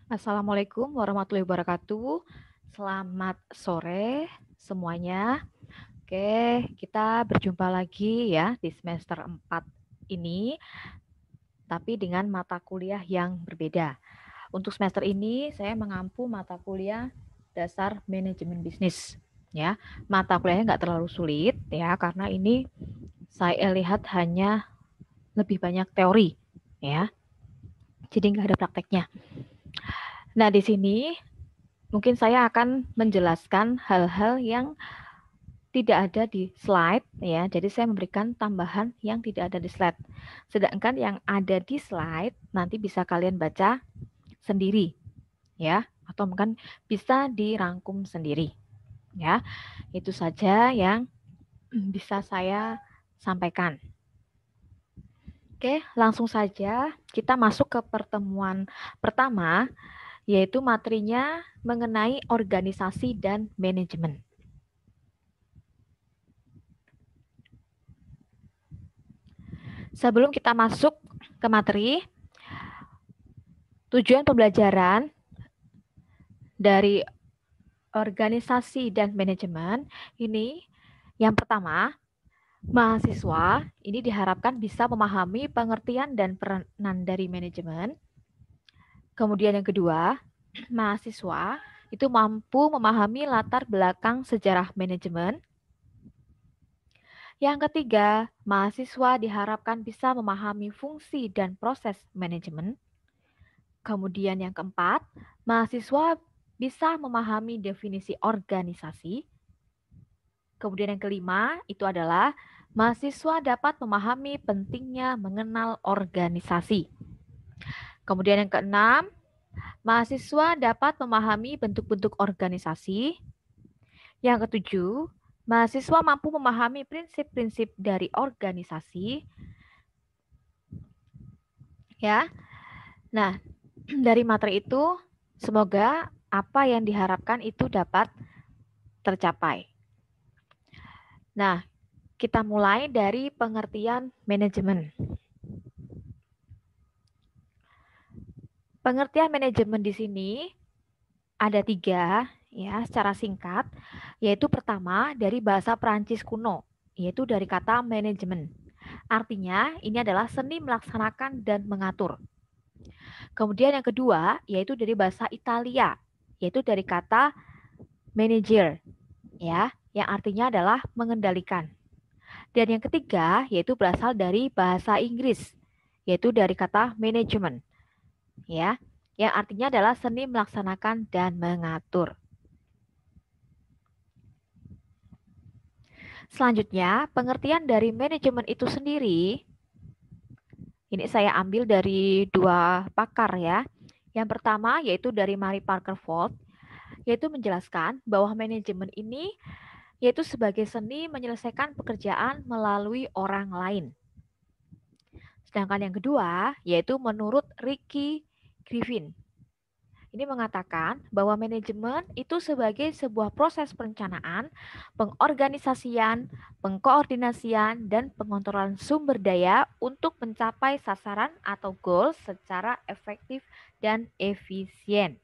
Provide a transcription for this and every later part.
Assalamualaikum warahmatullahi wabarakatuh. Selamat sore semuanya. Oke, kita berjumpa lagi ya di semester 4 ini, tapi dengan mata kuliah yang berbeda. Untuk semester ini saya mengampu mata kuliah dasar manajemen bisnis. Ya, mata kuliahnya nggak terlalu sulit ya, karena ini saya lihat hanya lebih banyak teori ya, jadi nggak ada prakteknya. Nah, di sini mungkin saya akan menjelaskan hal-hal yang tidak ada di slide ya. Jadi saya memberikan tambahan yang tidak ada di slide. Sedangkan yang ada di slide nanti bisa kalian baca sendiri ya, atau mungkin bisa dirangkum sendiri ya. Itu saja yang bisa saya sampaikan. Oke, langsung saja kita masuk ke pertemuan pertama, yaitu materinya mengenai organisasi dan manajemen. Sebelum kita masuk ke materi, tujuan pembelajaran dari organisasi dan manajemen ini yang pertama, mahasiswa ini diharapkan bisa memahami pengertian dan peranan dari manajemen. Kemudian yang kedua, mahasiswa itu mampu memahami latar belakang sejarah manajemen. Yang ketiga, mahasiswa diharapkan bisa memahami fungsi dan proses manajemen. Kemudian yang keempat, mahasiswa bisa memahami definisi organisasi. Kemudian yang kelima itu adalah mahasiswa dapat memahami pentingnya mengenal organisasi. Kemudian yang keenam, mahasiswa dapat memahami bentuk-bentuk organisasi. Yang ketujuh, mahasiswa mampu memahami prinsip-prinsip dari organisasi. Ya. Nah, dari materi itu semoga apa yang diharapkan itu dapat tercapai. Nah, kita mulai dari pengertian manajemen. Pengertian manajemen di sini ada 3 ya secara singkat, yaitu pertama dari bahasa Perancis kuno, yaitu dari kata manajemen. Artinya ini adalah seni melaksanakan dan mengatur. Kemudian yang kedua yaitu dari bahasa Italia, yaitu dari kata manager ya, yang artinya adalah mengendalikan. Dan yang ketiga yaitu berasal dari bahasa Inggris, yaitu dari kata management ya, yang artinya adalah seni melaksanakan dan mengatur. Selanjutnya, pengertian dari manajemen itu sendiri, ini saya ambil dari 2 pakar ya. Yang pertama yaitu dari Mary Parker Folt, yaitu menjelaskan bahwa manajemen ini yaitu sebagai seni menyelesaikan pekerjaan melalui orang lain. Sedangkan yang kedua yaitu menurut Ricky Griffin. Ini mengatakan bahwa manajemen itu sebagai sebuah proses perencanaan, pengorganisasian, pengkoordinasian, dan pengontrolan sumber daya untuk mencapai sasaran atau goal secara efektif dan efisien.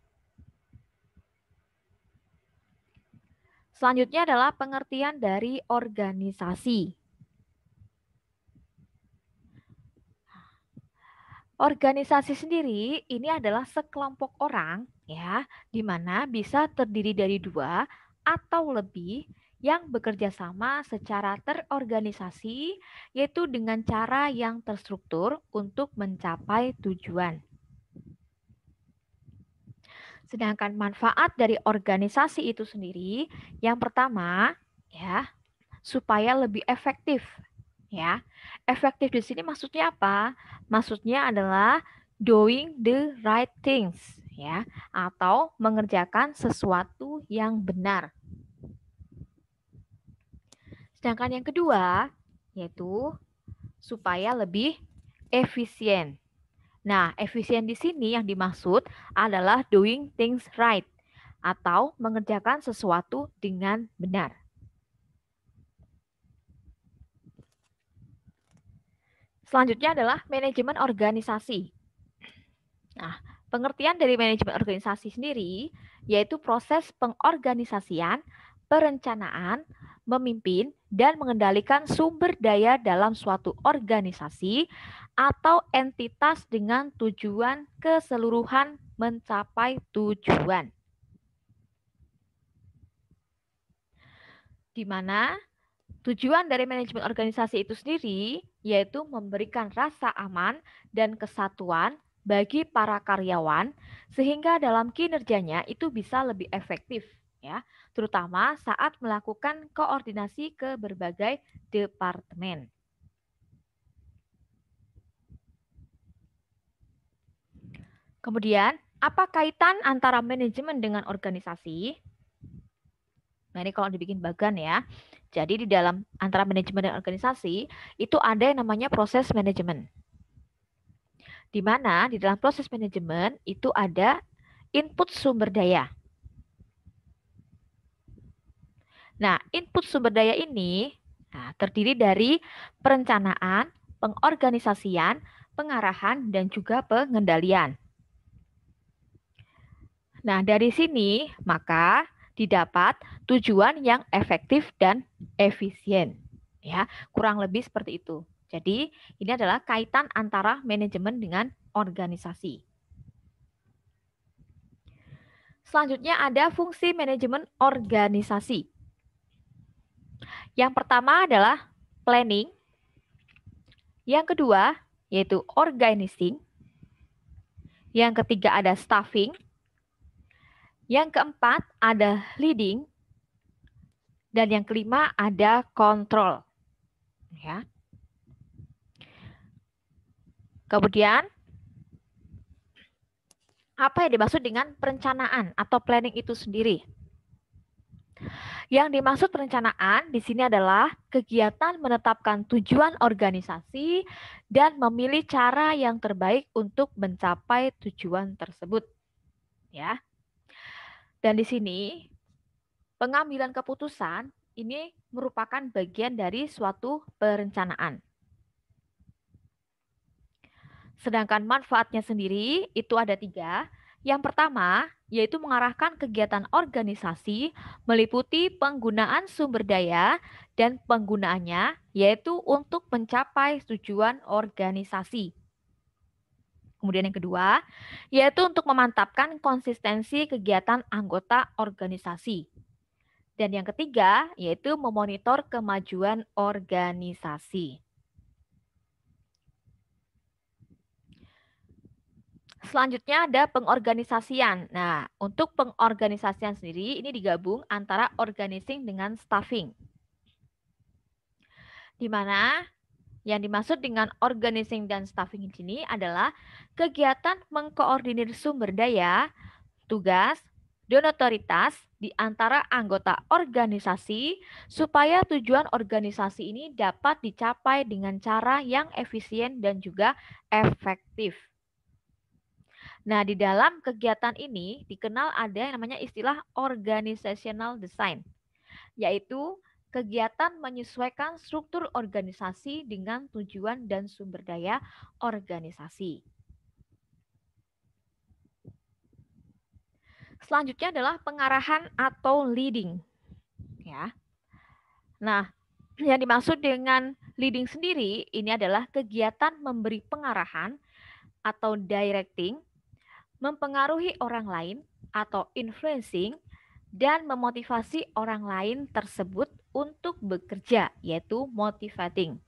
Selanjutnya adalah pengertian dari organisasi. Organisasi sendiri ini adalah sekelompok orang ya, di mana bisa terdiri dari 2 atau lebih yang bekerja sama secara terorganisasi, yaitu dengan cara yang terstruktur untuk mencapai tujuan. Sedangkan manfaat dari organisasi itu sendiri, yang pertama ya, supaya lebih efektif ya. Efektif di sini maksudnya apa? Maksudnya adalah doing the right things ya, atau mengerjakan sesuatu yang benar. Sedangkan yang kedua yaitu supaya lebih efisien. Nah, efisien di sini yang dimaksud adalah doing things right atau mengerjakan sesuatu dengan benar. Selanjutnya adalah manajemen organisasi. Nah, Pengertian dari manajemen organisasi sendiri yaitu proses pengorganisasian, perencanaan, memimpin, dan mengendalikan sumber daya dalam suatu organisasi atau entitas dengan tujuan keseluruhan mencapai tujuan. Di mana tujuan dari manajemen organisasi itu sendiri yaitu memberikan rasa aman dan kesatuan bagi para karyawan sehingga dalam kinerjanya itu bisa lebih efektif ya, terutama saat melakukan koordinasi ke berbagai departemen. Kemudian, apa kaitan antara manajemen dengan organisasi? Nah, ini kalau dibikin bagan ya. Jadi di dalam antara manajemen dan organisasi itu ada yang namanya proses manajemen. Di mana di dalam proses manajemen itu ada input sumber daya. Nah, input sumber daya ini terdiri dari perencanaan, pengorganisasian, pengarahan, dan juga pengendalian. Nah, dari sini maka didapat tujuan yang efektif dan efisien. Ya, kurang lebih seperti itu. Jadi, ini adalah kaitan antara manajemen dengan organisasi. Selanjutnya ada fungsi manajemen organisasi. Yang pertama adalah planning. Yang kedua yaitu organizing. Yang ketiga ada staffing. Yang keempat ada leading. Dan yang kelima ada control. Ya. Kemudian apa yang dimaksud dengan perencanaan atau planning itu sendiri? Yang dimaksud perencanaan di sini adalah kegiatan menetapkan tujuan organisasi dan memilih cara yang terbaik untuk mencapai tujuan tersebut. Ya. Dan di sini pengambilan keputusan ini merupakan bagian dari suatu perencanaan. Sedangkan manfaatnya sendiri itu ada 3. Yang pertama, yaitu mengarahkan kegiatan organisasi meliputi penggunaan sumber daya dan penggunaannya yaitu untuk mencapai tujuan organisasi. Kemudian yang kedua, yaitu untuk memantapkan konsistensi kegiatan anggota organisasi. Dan yang ketiga, yaitu memonitor kemajuan organisasi. Selanjutnya ada pengorganisasian. Nah, untuk pengorganisasian sendiri ini digabung antara organizing dengan staffing. Di mana yang dimaksud dengan organizing dan staffing di sini adalah kegiatan mengkoordinir sumber daya, tugas, dan otoritas di antara anggota organisasi supaya tujuan organisasi ini dapat dicapai dengan cara yang efisien dan juga efektif. Nah, di dalam kegiatan ini dikenal ada yang namanya istilah organizational design, yaitu kegiatan menyesuaikan struktur organisasi dengan tujuan dan sumber daya organisasi. Selanjutnya adalah pengarahan atau leading. Ya. Nah, yang dimaksud dengan leading sendiri ini adalah kegiatan memberi pengarahan atau directing, mempengaruhi orang lain atau influencing, dan memotivasi orang lain tersebut untuk bekerja, yaitu motivating.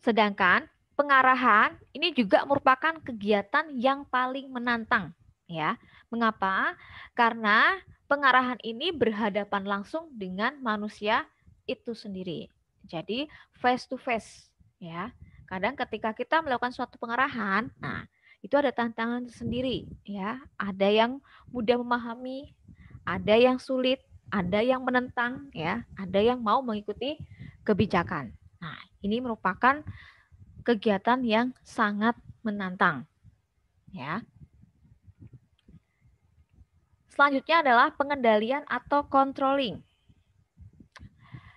Sedangkan pengarahan ini juga merupakan kegiatan yang paling menantang, ya. Mengapa? Karena pengarahan ini berhadapan langsung dengan manusia itu sendiri. Jadi face to face, ya. Kadang ketika kita melakukan suatu pengarahan, nah itu ada tantangan sendiri, ya. Ada yang mudah memahami, ada yang sulit, ada yang menentang, ya. Ada yang mau mengikuti kebijakan. Nah, ini merupakan kegiatan yang sangat menantang, ya. Selanjutnya adalah pengendalian atau controlling.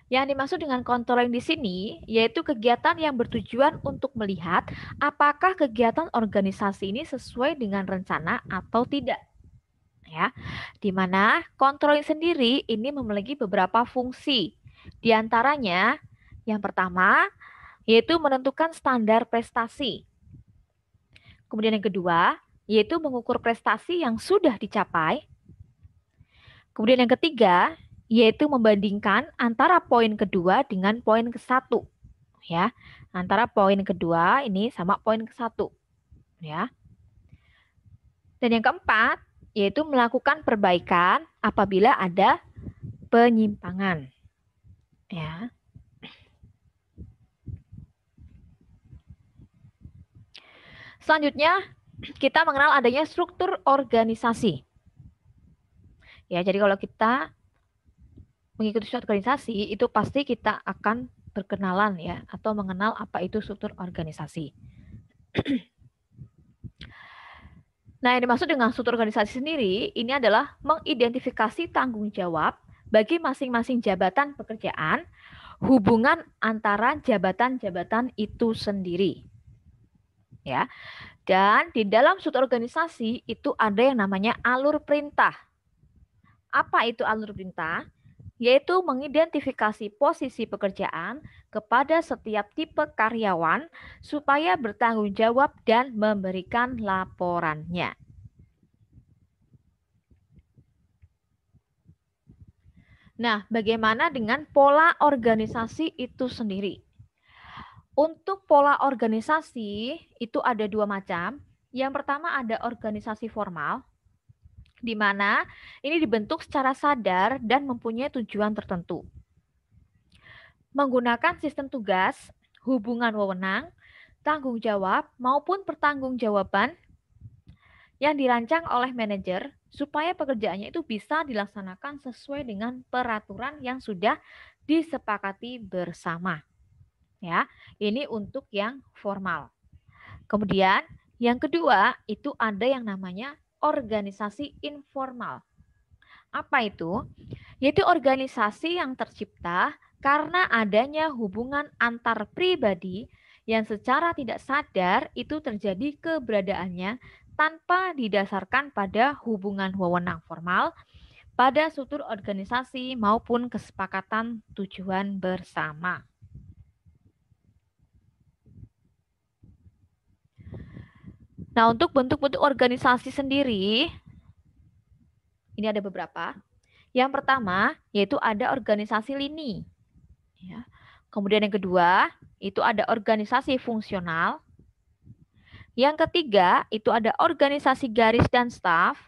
Yang dimaksud dengan controlling di sini yaitu kegiatan yang bertujuan untuk melihat apakah kegiatan organisasi ini sesuai dengan rencana atau tidak. Ya, di mana controlling sendiri ini memiliki beberapa fungsi. Di antaranya, yang pertama yaitu menentukan standar prestasi. Kemudian yang kedua, yaitu mengukur prestasi yang sudah dicapai. Kemudian yang ketiga, yaitu membandingkan antara poin kedua dengan poin ke-1. Ya, antara poin kedua ini sama poin ke-1. Ya. Dan yang keempat, yaitu melakukan perbaikan apabila ada penyimpangan. Ya. Selanjutnya, kita mengenal adanya struktur organisasi. Ya, jadi kalau kita mengikuti suatu organisasi, itu pasti kita akan berkenalan ya atau mengenal apa itu struktur organisasi. Nah, yang dimaksud dengan struktur organisasi sendiri ini adalah mengidentifikasi tanggung jawab bagi masing-masing jabatan pekerjaan, hubungan antara jabatan-jabatan itu sendiri. Ya. Dan di dalam struktur organisasi itu ada yang namanya alur perintah. Apa itu alur perintah? Yaitu mengidentifikasi posisi pekerjaan kepada setiap tipe karyawan supaya bertanggung jawab dan memberikan laporannya. Nah, bagaimana dengan pola organisasi itu sendiri? Untuk pola organisasi itu ada dua macam. Yang pertama ada organisasi formal, di mana ini dibentuk secara sadar dan mempunyai tujuan tertentu. Menggunakan sistem tugas, hubungan wewenang, tanggung jawab, maupun pertanggungjawaban yang dirancang oleh manajer supaya pekerjaannya itu bisa dilaksanakan sesuai dengan peraturan yang sudah disepakati bersama. Ya, ini untuk yang formal. Kemudian yang kedua itu ada yang namanya organisasi informal. Apa itu? Yaitu organisasi yang tercipta karena adanya hubungan antar pribadi yang secara tidak sadar itu terjadi keberadaannya tanpa didasarkan pada hubungan wewenang formal pada struktur organisasi maupun kesepakatan tujuan bersama. Nah, untuk bentuk-bentuk organisasi sendiri, ini ada beberapa. Yang pertama, yaitu ada organisasi lini. Ya. Kemudian yang kedua, itu ada organisasi fungsional. Yang ketiga, itu ada organisasi garis dan staf.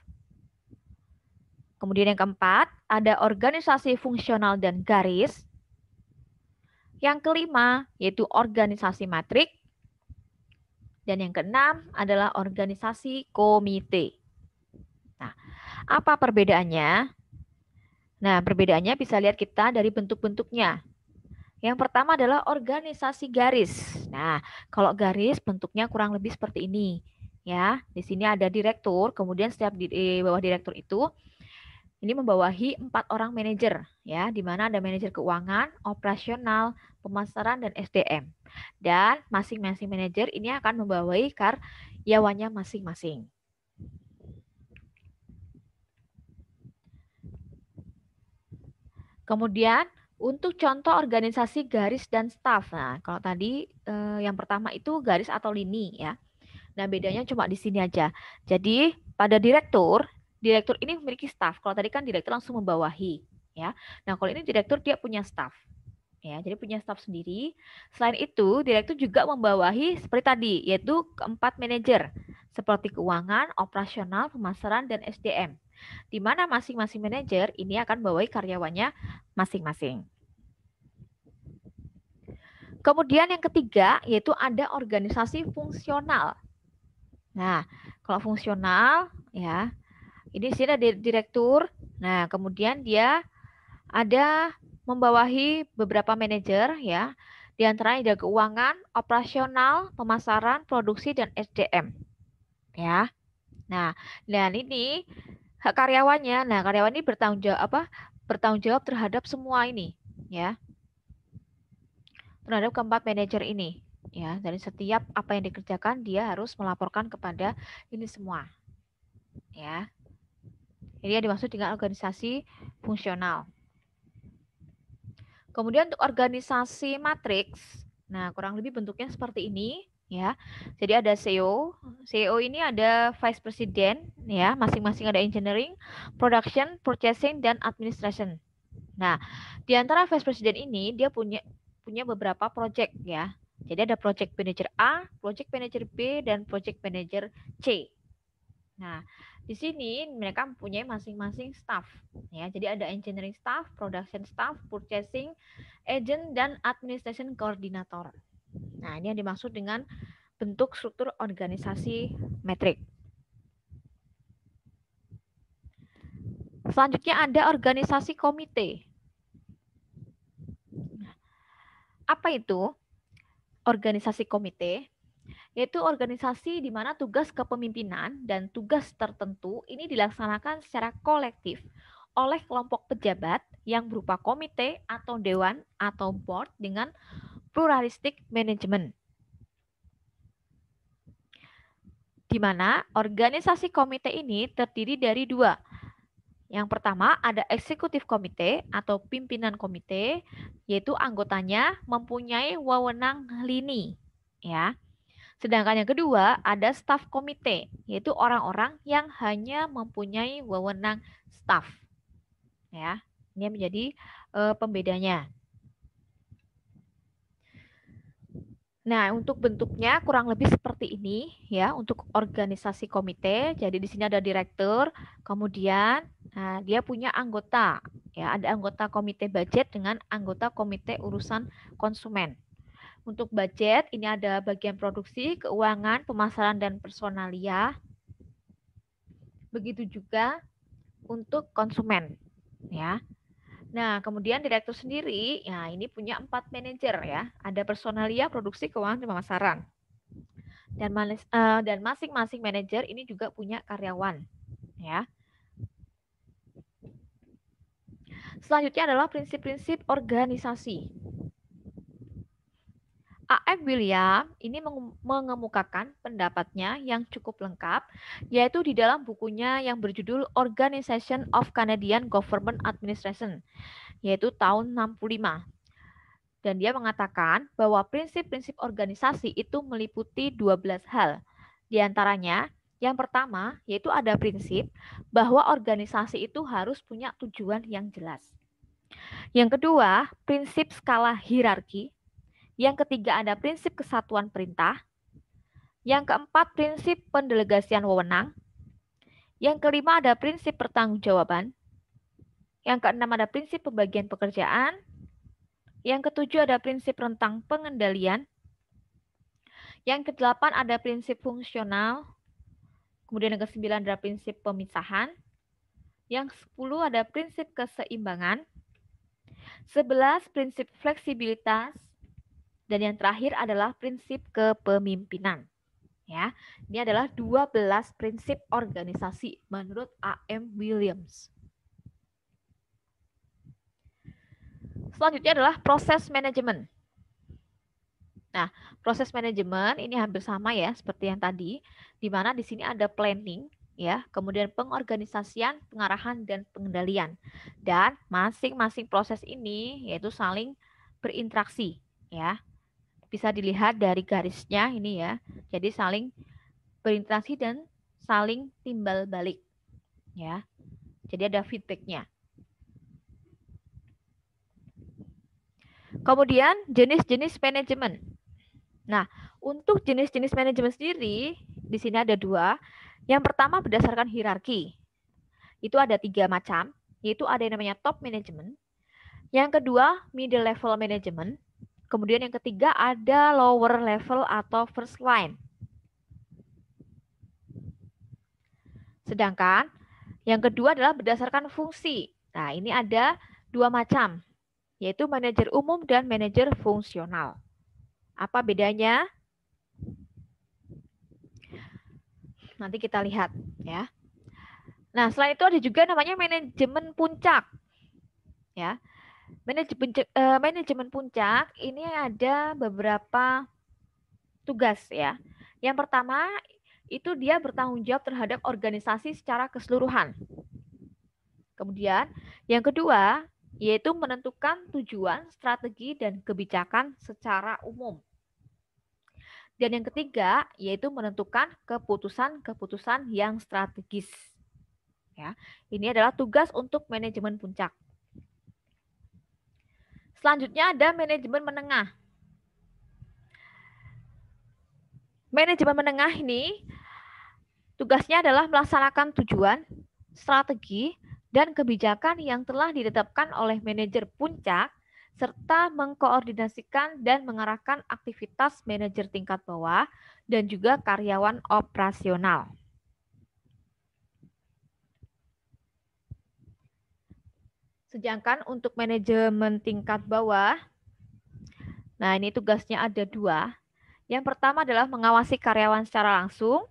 Kemudian yang keempat, ada organisasi fungsional dan garis. Yang kelima, yaitu organisasi matrik. Dan yang keenam adalah organisasi komite. Nah, apa perbedaannya? Nah, perbedaannya bisa lihat kita dari bentuk-bentuknya. Yang pertama adalah organisasi garis. Nah, kalau garis bentuknya kurang lebih seperti ini. Ya, di sini ada direktur, kemudian setiap di bawah direktur itu ini membawahi 4 orang manajer, ya, di mana ada manajer keuangan, operasional, pemasaran, dan SDM. Dan masing-masing manajer ini akan membawahi karyawannya masing-masing. Kemudian untuk contoh organisasi garis dan staf. Nah, kalau tadi yang pertama itu garis atau lini ya. Nah, bedanya cuma di sini aja. Jadi, pada direktur ini memiliki staf. Kalau tadi kan direktur langsung membawahi ya. Nah, kalau ini direktur dia punya staf. Ya, jadi punya staf sendiri. Selain itu, direktur juga membawahi seperti tadi, yaitu keempat manajer seperti keuangan, operasional, pemasaran, dan SDM. Di mana masing-masing manajer ini akan membawahi karyawannya masing-masing. Kemudian yang ketiga, yaitu ada organisasi fungsional. Nah, kalau fungsional, ya, ini sini ada direktur. Nah, kemudian dia ada membawahi beberapa manajer ya. Di antaranya ada keuangan, operasional, pemasaran, produksi dan SDM. Ya. Nah, dan ini hak karyawannya. Nah, karyawan ini bertanggung jawab terhadap semua ini, ya. terhadap keempat manajer ini. Ya, dari setiap apa yang dikerjakan dia harus melaporkan kepada ini semua. Ya. Ini yang dimaksud dengan organisasi fungsional. Kemudian untuk organisasi matriks, nah kurang lebih bentuknya seperti ini ya. Jadi ada CEO, CEO ini ada vice president ya, masing-masing ada engineering, production, purchasing dan administration. Nah, di antara vice president ini dia punya beberapa project ya. Jadi ada project manager A, project manager B dan project manager C. Nah, di sini mereka mempunyai masing-masing staff ya. Jadi ada engineering staff, production staff, purchasing, agent dan administration coordinator. Nah, ini yang dimaksud dengan bentuk struktur organisasi metrik. Selanjutnya ada organisasi komite. Apa itu organisasi komite? Yaitu organisasi di mana tugas kepemimpinan dan tugas tertentu ini dilaksanakan secara kolektif oleh kelompok pejabat yang berupa komite atau dewan atau board dengan pluralistik manajemen. Di mana organisasi komite ini terdiri dari dua. Yang pertama ada eksekutif komite atau pimpinan komite, yaitu anggotanya mempunyai wewenang lini, ya. Sedangkan yang kedua ada staf komite, yaitu orang-orang yang hanya mempunyai wewenang staf. Ya, ini menjadi pembedanya. Nah, untuk bentuknya kurang lebih seperti ini ya untuk organisasi komite. Jadi di sini ada direktur, kemudian dia punya anggota ya, ada anggota komite budget dengan anggota komite urusan konsumen. Untuk budget ini ada bagian produksi, keuangan, pemasaran dan personalia. Begitu juga untuk konsumen ya. Nah, kemudian direktur sendiri, ya ini punya 4 manajer ya. Ada personalia, produksi, keuangan, dan pemasaran. Dan masing-masing manajer ini juga punya karyawan, ya. Selanjutnya adalah prinsip-prinsip organisasi. A.M. William ini mengemukakan pendapatnya yang cukup lengkap, yaitu di dalam bukunya yang berjudul Organization of Canadian Government Administration, yaitu tahun 65. Dan dia mengatakan bahwa prinsip-prinsip organisasi itu meliputi 12 hal. Di antaranya, yang pertama yaitu ada prinsip bahwa organisasi itu harus punya tujuan yang jelas. Yang kedua, prinsip skala hierarki. Yang ketiga ada prinsip kesatuan perintah. Yang keempat, prinsip pendelegasian wewenang. Yang kelima ada prinsip pertanggungjawaban. Yang keenam ada prinsip pembagian pekerjaan. Yang ketujuh ada prinsip rentang pengendalian. Yang kedelapan ada prinsip fungsional. Kemudian yang ke-9 ada prinsip pemisahan. Yang 10 ada prinsip keseimbangan. 11 prinsip fleksibilitas. Dan yang terakhir adalah prinsip kepemimpinan. Ya, ini adalah 12 prinsip organisasi menurut A.M. Williams. Selanjutnya adalah proses manajemen. Nah, proses manajemen ini hampir sama ya seperti yang tadi, di mana di sini ada planning ya, kemudian pengorganisasian, pengarahan dan pengendalian. Dan masing-masing proses ini yaitu saling berinteraksi ya. Bisa dilihat dari garisnya ini ya. Jadi saling berinteraksi dan saling timbal balik ya. Jadi ada feedbacknya. Kemudian jenis-jenis manajemen. Nah, untuk jenis-jenis manajemen sendiri di sini ada dua. Yang pertama berdasarkan hierarki. Itu ada 3 macam, yaitu ada yang namanya top management. Yang kedua middle level management. Kemudian yang ketiga ada lower level atau first line. Sedangkan yang kedua adalah berdasarkan fungsi. Nah, ini ada 2 macam, yaitu manajer umum dan manajer fungsional. Apa bedanya? Nanti kita lihat ya. Nah, selain itu ada juga namanya manajemen puncak. Ya. Manajemen puncak ini ada beberapa tugas ya. Yang pertama itu dia bertanggung jawab terhadap organisasi secara keseluruhan. Kemudian yang kedua yaitu menentukan tujuan, strategi, dan kebijakan secara umum. Dan yang ketiga yaitu menentukan keputusan-keputusan yang strategis. Ya, ini adalah tugas untuk manajemen puncak. Selanjutnya ada manajemen menengah. Manajemen menengah ini tugasnya adalah melaksanakan tujuan, strategi, dan kebijakan yang telah ditetapkan oleh manajer puncak serta mengkoordinasikan dan mengarahkan aktivitas manajer tingkat bawah dan juga karyawan operasional. Sedangkan untuk manajemen tingkat bawah, nah ini tugasnya ada dua. Yang pertama adalah mengawasi karyawan secara langsung,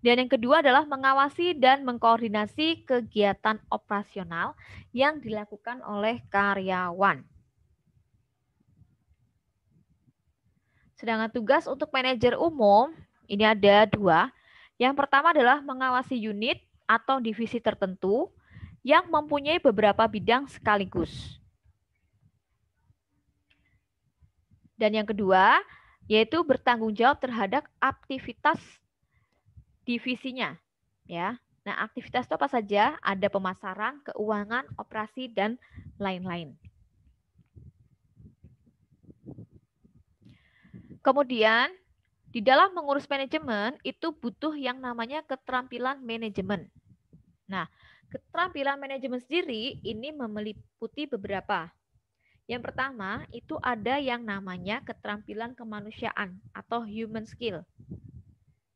dan yang kedua adalah mengawasi dan mengkoordinasi kegiatan operasional yang dilakukan oleh karyawan. Sedangkan tugas untuk manajer umum, ini ada dua. Yang pertama adalah mengawasi unit atau divisi tertentu yang mempunyai beberapa bidang sekaligus. Dan yang kedua, yaitu bertanggung jawab terhadap aktivitas divisinya. Ya. Nah, aktivitas itu apa saja? Ada pemasaran, keuangan, operasi, dan lain-lain. Kemudian, di dalam mengurus manajemen itu butuh yang namanya keterampilan manajemen. Nah, keterampilan manajemen sendiri ini meliputi beberapa. Yang pertama, itu ada yang namanya keterampilan kemanusiaan atau human skill.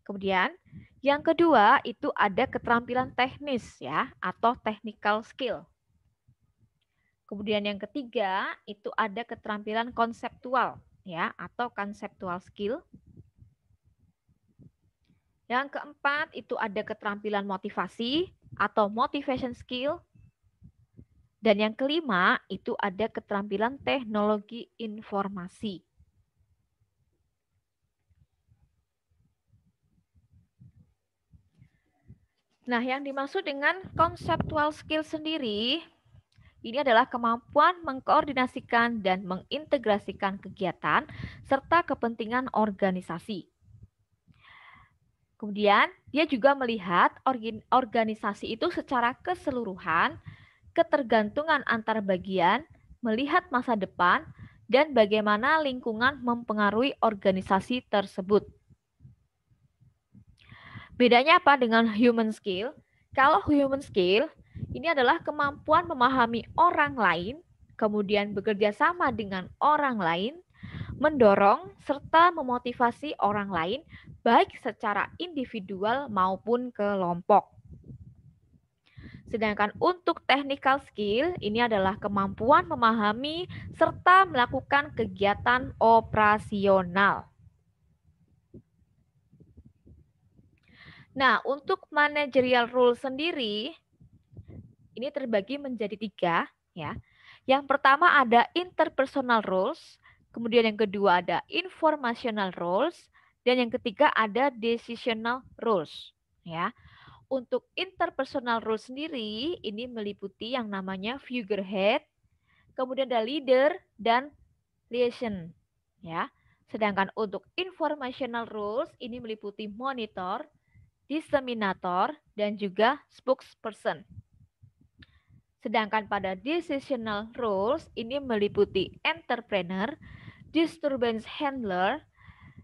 Kemudian, yang kedua itu ada keterampilan teknis ya atau technical skill. Kemudian yang ketiga itu ada keterampilan konseptual ya atau conceptual skill. Yang keempat itu ada keterampilan motivasi atau motivation skill. Dan yang kelima itu ada keterampilan teknologi informasi. Nah, yang dimaksud dengan conceptual skill sendiri ini adalah kemampuan mengkoordinasikan dan mengintegrasikan kegiatan serta kepentingan organisasi. Kemudian, dia juga melihat organisasi itu secara keseluruhan, ketergantungan antar bagian, melihat masa depan, dan bagaimana lingkungan mempengaruhi organisasi tersebut. Bedanya apa dengan human skill? Kalau human skill, ini adalah kemampuan memahami orang lain, kemudian bekerja sama dengan orang lain, mendorong serta memotivasi orang lain, baik secara individual maupun kelompok. Sedangkan untuk technical skill, ini adalah kemampuan memahami serta melakukan kegiatan operasional. Nah, untuk managerial role sendiri, ini terbagi menjadi 3 ya. Yang pertama ada interpersonal roles, kemudian yang kedua ada informational roles, dan yang ketiga ada decisional roles ya. Untuk interpersonal roles sendiri ini meliputi yang namanya figurehead, kemudian ada leader dan liaison ya. Sedangkan untuk informational roles ini meliputi monitor, disseminator, dan juga spokesperson. Sedangkan pada decisional roles ini meliputi entrepreneur, disturbance handler,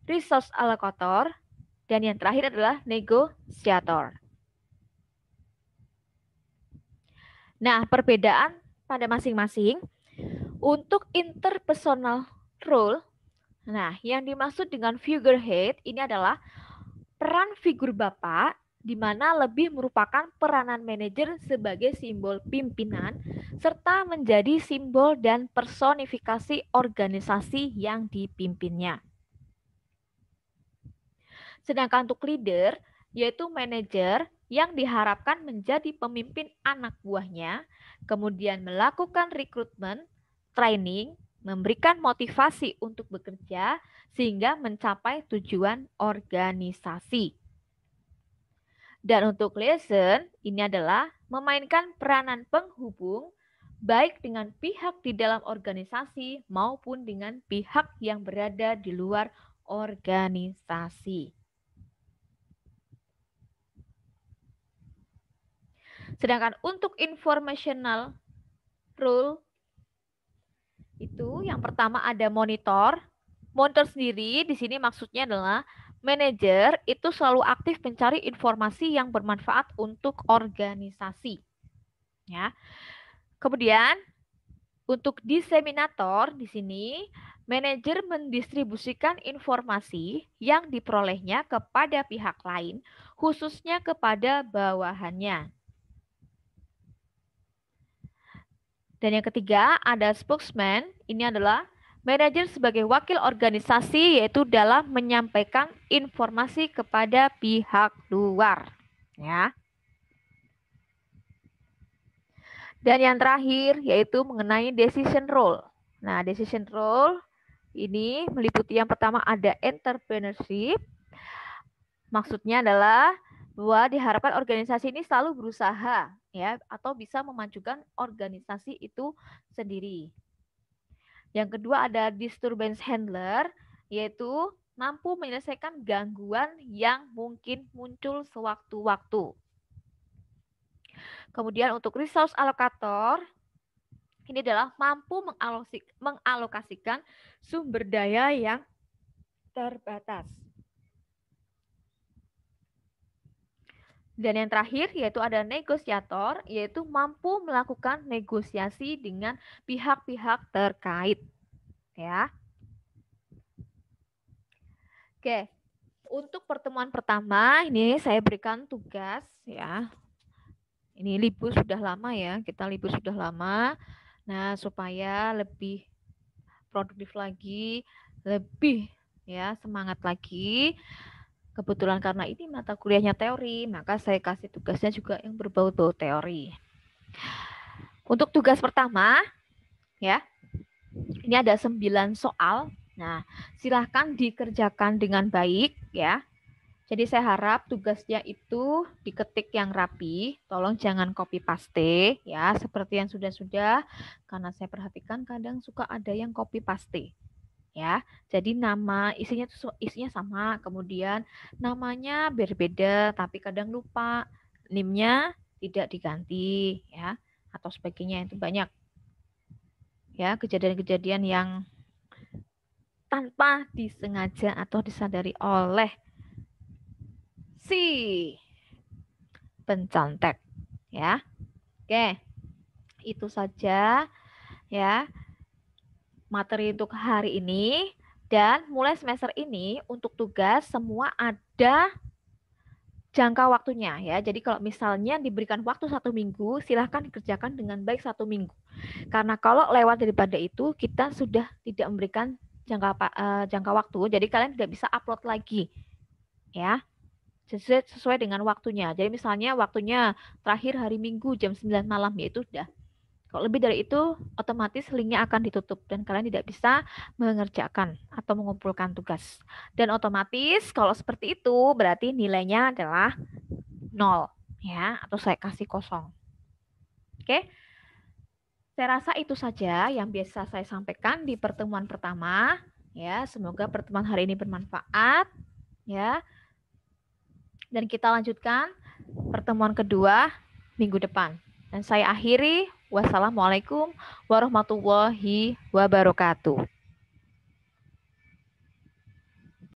resource allocator, dan yang terakhir adalah negotiator. Nah, perbedaan pada masing-masing untuk interpersonal role, nah yang dimaksud dengan figurehead ini adalah peran figur bapak di mana lebih merupakan peranan manajer sebagai simbol pimpinan serta menjadi simbol dan personifikasi organisasi yang dipimpinnya. Sedangkan untuk leader, yaitu manajer yang diharapkan menjadi pemimpin anak buahnya, kemudian melakukan rekrutmen, training, memberikan motivasi untuk bekerja sehingga mencapai tujuan organisasi. Dan untuk liaison, ini adalah memainkan peranan penghubung baik dengan pihak di dalam organisasi maupun dengan pihak yang berada di luar organisasi. Sedangkan untuk informational role itu yang pertama ada monitor. Monitor sendiri di sini maksudnya adalah manajer itu selalu aktif mencari informasi yang bermanfaat untuk organisasi. Ya. Kemudian untuk diseminator di sini manajer mendistribusikan informasi yang diperolehnya kepada pihak lain, khususnya kepada bawahannya. Dan yang ketiga ada spokesman, ini adalah manajer sebagai wakil organisasi yaitu dalam menyampaikan informasi kepada pihak luar. Ya. Dan yang terakhir yaitu mengenai decision role. Nah, decision role ini meliputi yang pertama ada entrepreneurship. Maksudnya adalah bahwa diharapkan organisasi ini selalu berusaha ya atau bisa memajukan organisasi itu sendiri. Yang kedua ada disturbance handler, yaitu mampu menyelesaikan gangguan yang mungkin muncul sewaktu-waktu. Kemudian untuk resource allocator, ini adalah mampu mengalokasikan sumber daya yang terbatas. Dan yang terakhir yaitu ada negosiator, yaitu mampu melakukan negosiasi dengan pihak-pihak terkait. Ya. Oke. Untuk pertemuan pertama ini saya berikan tugas ya. Ini libur sudah lama ya, kita libur sudah lama. Nah, supaya lebih produktif lagi, lebih ya semangat lagi. Kebetulan karena ini mata kuliahnya teori, maka saya kasih tugasnya juga yang berbau-bau teori. Untuk tugas pertama, ya, ini ada 9 soal. Nah, silahkan dikerjakan dengan baik, ya. Jadi saya harap tugasnya itu diketik yang rapi, tolong jangan copy paste, ya, seperti yang sudah-sudah, karena saya perhatikan kadang suka ada yang copy paste. Ya, jadi nama isinya sama, kemudian namanya berbeda tapi kadang lupa, NIM-nya tidak diganti ya atau sebagainya, itu banyak ya kejadian-kejadian yang tanpa disengaja atau disadari oleh si pencontek ya. Oke, itu saja ya materi untuk hari ini. Dan mulai semester ini untuk tugas semua ada jangka waktunya ya. Jadi kalau misalnya diberikan waktu 1 minggu, silahkan dikerjakan dengan baik 1 minggu. Karena kalau lewat daripada itu kita sudah tidak memberikan jangka waktu, jadi kalian tidak bisa upload lagi ya. Sesuai dengan waktunya. Jadi misalnya waktunya terakhir hari Minggu jam 9 malam, yaitu sudah. Kalau lebih dari itu, otomatis linknya akan ditutup dan kalian tidak bisa mengerjakan atau mengumpulkan tugas. Dan otomatis kalau seperti itu berarti nilainya adalah 0 ya, atau saya kasih kosong. Oke. Saya rasa itu saja yang biasa saya sampaikan di pertemuan pertama ya. Semoga pertemuan hari ini bermanfaat ya. Dan kita lanjutkan pertemuan kedua minggu depan. Dan saya akhiri, wassalamualaikum warahmatullahi wabarakatuh.